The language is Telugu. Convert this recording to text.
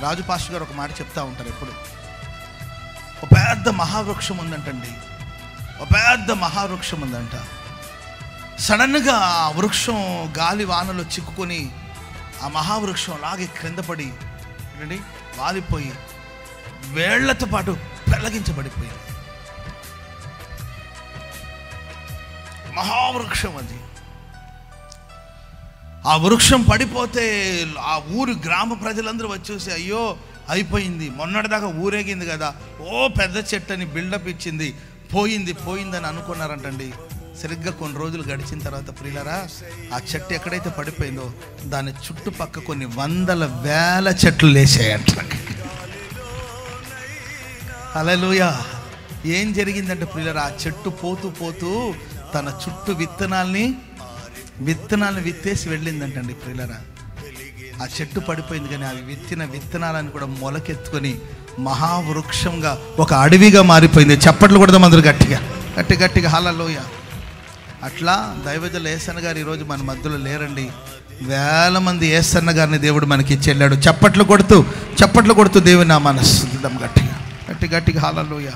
రాజు పాస్టర్ గారు ఒక మాట చెప్తా ఉంటారు ఎప్పుడు. ఒక పెద్ద మహావృక్షం ఉందంటండి, ఒక పెద్ద మహావృక్షం ఉందంట. సడన్గా ఆ వృక్షం గాలి వానలో చిక్కుకొని ఆ మహావృక్షం లాగే క్రింద పడి ఏంటండి వాలిపోయి వేళ్లతో పాటు పెళ్ళగించబడిపోయింది. మహావృక్షం అది. ఆ వృక్షం పడిపోతే ఆ ఊరు గ్రామ ప్రజలందరూ వచ్చేసి అయ్యో అయిపోయింది, మొన్నటిదాకా ఊరేగింది కదా, ఓ పెద్ద చెట్టు అని బిల్డప్ ఇచ్చింది, పోయిందని అనుకున్నారంటండి. సరిగ్గా కొన్ని రోజులు గడిచిన తర్వాత ప్రియులారా, ఆ చెట్టు ఎక్కడైతే పడిపోయిందో దాని చుట్టుపక్క కొన్ని వందల వేల చెట్లు లేచాయంట. హల్లెలూయా. ఏం జరిగిందంటే ప్రియులారా, ఆ చెట్టు పోతూ తన చుట్టూ విత్తనాల్ని విత్తేసి వెళ్ళిందంటండి ప్రియులారా. ఆ చెట్టు పడిపోయింది కానీ అవి విత్తిన విత్తనాలను కూడా మొలకెత్తుకొని మహావృక్షంగా ఒక అడవిగా మారిపోయింది. చప్పట్లు కొడదాం అందరూ గట్టిగా హల్లెలూయా. అట్లా దైవజనులు యేసన్న గారు ఈరోజు మన మధ్యలో లేరండి. వేల మంది యేసన్న గారిని దేవుడు మనకి ఇచ్చి వెళ్ళాడు. చప్పట్లు కొడుతూ దేవుని నామాన్ని స్తుతిద్దాం గట్టిగా హల్లెలూయా.